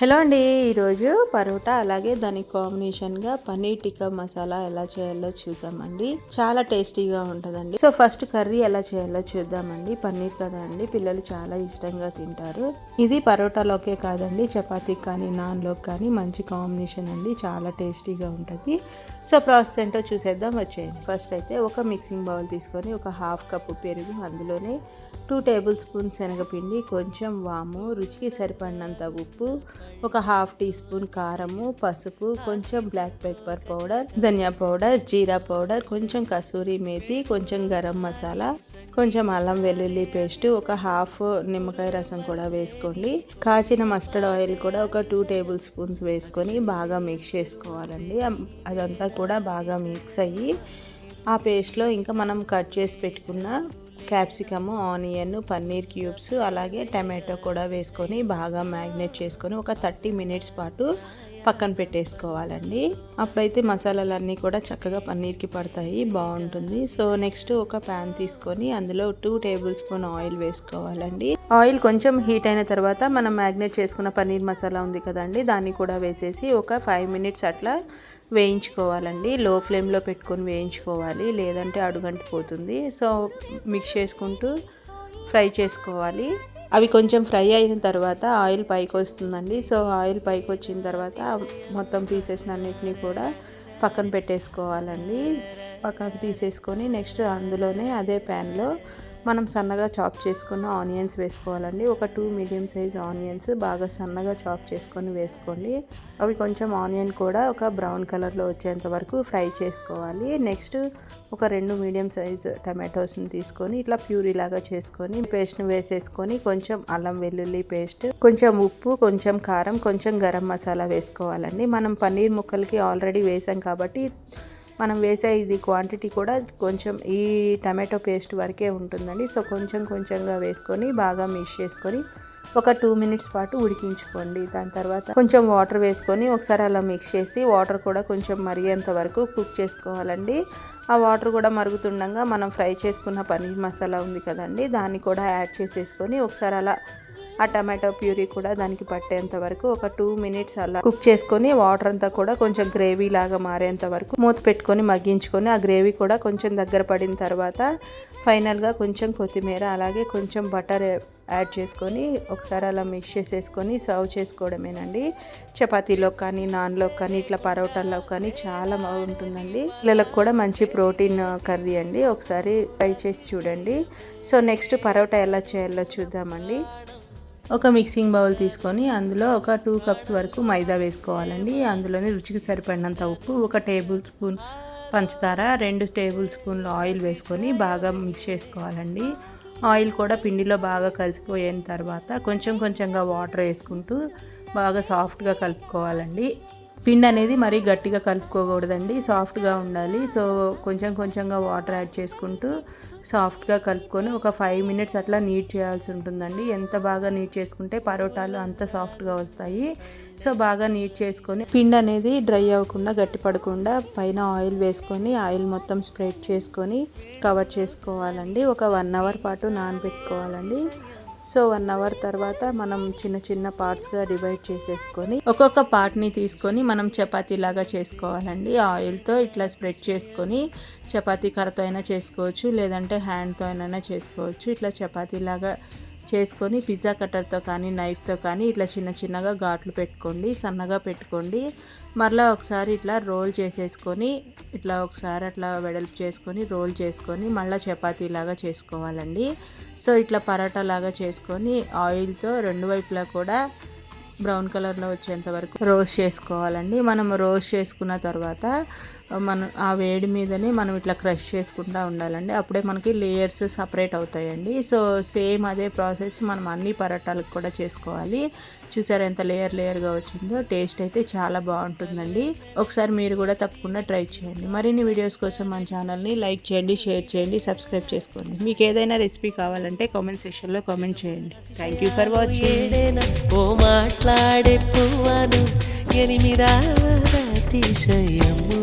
Hello అండి, ఈరోజు పరోటా అలాగే దానికి కాంబినేషన్గా పన్నీర్ టిక్కా మసాలా ఎలా చేయాలో చూద్దామండి. చాలా టేస్టీగా ఉంటుందండి. సో ఫస్ట్ కర్రీ ఎలా చేయాలో చూద్దామండి. పన్నీర్ కదండి, పిల్లలు చాలా ఇష్టంగా తింటారు. ఇది పరోటాలోకే కాదండి, చపాతీకి కానీ నాన్లోకి కానీ మంచి కాంబినేషన్ అండి. చాలా టేస్టీగా ఉంటుంది. సో ప్రాసెస్ ఏంటో చూసేద్దాం, వచ్చేయండి. ఫస్ట్ అయితే ఒక మిక్సింగ్ బౌల్ తీసుకొని ఒక హాఫ్ కప్పు పెరుగు, అందులోనే 2 టేబుల్ స్పూన్స్ శనగపిండి, కొంచెం వాము, రుచికి సరిపడినంత ఉప్పు, ఒక హాఫ్ టీ స్పూన్ కారము, పసుపు, కొంచెం బ్లాక్ పెప్పర్ పౌడర్, ధనియా పౌడర్, జీరా పౌడర్, కొంచెం కసూరి మేతి, కొంచెం గరం మసాలా, కొంచెం అల్లం వెల్లుల్లి పేస్ట్, ఒక హాఫ్ నిమ్మకాయ రసం కూడా వేసుకోండి. కాచిన మస్టర్డ్ ఆయిల్ కూడా ఒక 2 టేబుల్ స్పూన్స్ వేసుకొని బాగా మిక్స్ చేసుకోవాలండి. అదంతా కూడా బాగా మిక్స్ అయ్యి ఆ పేస్ట్లో ఇంకా మనం కట్ చేసి పెట్టుకున్న క్యాప్సికము, ఆనియన్, పన్నీర్ క్యూబ్స్ అలాగే టమాటో కూడా వేసుకొని బాగా మ్యాగ్నేట్ చేసుకొని ఒక 30 మినిట్స్ పాటు పక్కన పెట్టేసుకోవాలండి. అప్పుడైతే మసాలాలన్నీ కూడా చక్కగా పన్నీర్కి పడతాయి, బాగుంటుంది. సో నెక్స్ట్ ఒక ప్యాన్ తీసుకొని అందులో 2 టేబుల్ స్పూన్ ఆయిల్ వేసుకోవాలండి. ఆయిల్ కొంచెం హీట్ అయిన తర్వాత మనం మ్యాగ్నేట్ చేసుకున్న పన్నీర్ మసాలా ఉంది కదండి, దాన్ని కూడా వేసేసి ఒక 5 మినిట్స్ అట్లా వేయించుకోవాలండి. లో ఫ్లేమ్లో పెట్టుకొని వేయించుకోవాలి, లేదంటే అడుగంటిపోతుంది. సో మిక్స్ చేసుకుంటూ ఫ్రై చేసుకోవాలి. అవి కొంచెం ఫ్రై అయిన తర్వాత ఆయిల్ పైకి వస్తుందండి. సో ఆయిల్ పైకి వచ్చిన తర్వాత మొత్తం పీసెస్ అన్నిటినీ కూడా పక్కన పెట్టేసుకోవాలండి. పక్కన తీసేసుకొని నెక్స్ట్ అందులోనే అదే ప్యాన్లో మనం సన్నగా చాప్ చేసుకున్న ఆనియన్స్ వేసుకోవాలండి. ఒక 2 మీడియం సైజ్ ఆనియన్స్ బాగా సన్నగా చాప్ చేసుకొని వేసుకోండి. అవి కొంచెం ఆనియన్ కూడా ఒక బ్రౌన్ కలర్లో వచ్చేంత వరకు ఫ్రై చేసుకోవాలి. నెక్స్ట్ ఒక 2 మీడియం సైజ్ టమాటోస్ని తీసుకొని ఇట్లా ప్యూరీ లాగా చేసుకొని పేస్ట్ని వేసేసుకొని కొంచెం అల్లం వెల్లుల్లి పేస్ట్, కొంచెం ఉప్పు, కొంచెం కారం, కొంచెం గరం మసాలా వేసుకోవాలండి. మనం పన్నీర్ ముక్కలకి ఆల్రెడీ వేసాం కాబట్టి మనం వేసే ఇది క్వాంటిటీ కూడా కొంచెం ఈ టమాటో పేస్ట్ వరకే ఉంటుందండి. సో కొంచెంగా వేసుకొని బాగా మిక్స్ చేసుకొని ఒక 2 మినిట్స్ పాటు ఉడికించుకోండి. దాని తర్వాత కొంచెం వాటర్ వేసుకొని ఒకసారి అలా మిక్స్ చేసి వాటర్ కూడా కొంచెం మరిగేంత వరకు కుక్ చేసుకోవాలండి. ఆ వాటర్ కూడా మరుగుతుండగా మనం ఫ్రై చేసుకున్న పన్నీర్ మసాలా ఉంది కదండి, దాన్ని కూడా యాడ్ చేసేసుకొని ఒకసారి అలా ఆ టమాటో ప్యూరీ కూడా దానికి పట్టేంత వరకు ఒక 2 మినిట్స్ అలా కుక్ చేసుకొని వాటర్ అంతా కూడా కొంచెం గ్రేవీ లాగా మారేంత వరకు మూత పెట్టుకొని మగ్గించుకొని ఆ గ్రేవీ కూడా కొంచెం దగ్గర పడిన తర్వాత ఫైనల్గా కొంచెం కొత్తిమీర అలాగే కొంచెం బటర్ యాడ్ చేసుకొని ఒకసారి అలా మిక్స్ చేసేసుకొని సర్వ్ చేసుకోవడమేనండి. చపాతీలో కానీ నాన్లో కానీ ఇట్లా పరోటాల్లో కానీ చాలా బాగుంటుందండి. పిల్లలకు కూడా మంచి ప్రోటీన్ కర్రీ అండి. ఒకసారి ట్రై చేసి చూడండి. సో నెక్స్ట్ పరోటా ఎలా చేయాలో చూద్దామండి. ఒక మిక్సింగ్ బౌల్ తీసుకొని అందులో ఒక 2 కప్స్ వరకు మైదా వేసుకోవాలండి. అందులోనే రుచికి సరిపడినంత ఉప్పు, ఒక టేబుల్ స్పూన్ పంచదార, 2 టేబుల్ స్పూన్లు ఆయిల్ వేసుకొని బాగా మిక్స్ చేసుకోవాలండి. ఆయిల్ కూడా పిండిలో బాగా కలిసిపోయిన తర్వాత కొంచెంగా వాటర్ వేసుకుంటూ బాగా సాఫ్ట్గా కలుపుకోవాలండి. పిండి అనేది మరీ గట్టిగా కలుపుకోకూడదండి, సాఫ్ట్గా ఉండాలి. సో కొంచెంగా వాటర్ యాడ్ చేసుకుంటూ సాఫ్ట్గా కలుపుకొని ఒక 5 మినిట్స్ అట్లా నీట్ చేయాల్సి ఉంటుందండి. ఎంత బాగా నీట్ చేసుకుంటే పరోటాలు అంత సాఫ్ట్గా వస్తాయి. సో బాగా నీట్ చేసుకొని పిండి అనేది డ్రై అవ్వకుండా గట్టి పడకుండా పైన ఆయిల్ వేసుకొని ఆయిల్ మొత్తం స్ప్రెడ్ చేసుకొని కవర్ చేసుకోవాలండి. ఒక 1 అవర్ పాటు నానబెట్టుకోవాలండి. సో 1 అవర్ తర్వాత మనం చిన్న పార్ట్స్గా డివైడ్ చేసేసుకొని ఒక్కొక్క పార్ట్ని తీసుకొని మనం చపాతీ లాగా చేసుకోవాలండి. ఆయిల్తో ఇట్లా స్ప్రెడ్ చేసుకొని చపాతీ కర్రతో అయినా చేసుకోవచ్చు, లేదంటే హ్యాండ్తో అయినా చేసుకోవచ్చు. ఇట్లా చపాతీ లాగా చేసుకొని పిజ్జా కట్టర్తో కానీ నైఫ్తో కానీ ఇట్లా చిన్నగా ఘాట్లు పెట్టుకోండి, సన్నగా పెట్టుకోండి. మరలా ఒకసారి ఇట్లా రోల్ చేసేసుకొని ఇట్లా ఒకసారి అట్లా వెడల్పు చేసుకొని రోల్ చేసుకొని మళ్ళీ చపాతీ లాగా చేసుకోవాలండి. సో ఇట్లా పరోటా లాగా చేసుకొని ఆయిల్తో 2 వైపులా కూడా బ్రౌన్ కలర్లో వచ్చేంత వరకు రోస్ట్ చేసుకోవాలండి. మనం రోస్ట్ చేసుకున్న తర్వాత మనం ఆ వేడి మీదనే మనం ఇట్లా క్రష్ చేసుకుంటూ ఉండాలండి. అప్పుడే మనకి లేయర్స్ సపరేట్ అవుతాయండి. సో సేమ్ అదే ప్రాసెస్ మనం అన్ని పరోటాలకు కూడా చేసుకోవాలి. చూసారు ఎంత లేయర్గా వచ్చిందో. టేస్ట్ అయితే చాలా బాగుంటుందండి. ఒకసారి మీరు కూడా తప్పకుండా ట్రై చేయండి. మరిన్ని వీడియోస్ కోసం మన ఛానల్ని లైక్ చేయండి, షేర్ చేయండి, సబ్స్క్రైబ్ చేసుకోండి. మీకు ఏదైనా రెసిపీ కావాలంటే కామెంట్ సెక్షన్లో కామెంట్ చేయండి. Thank you for watching. మాట్లాడే పువ్వను 8వ అతిశయము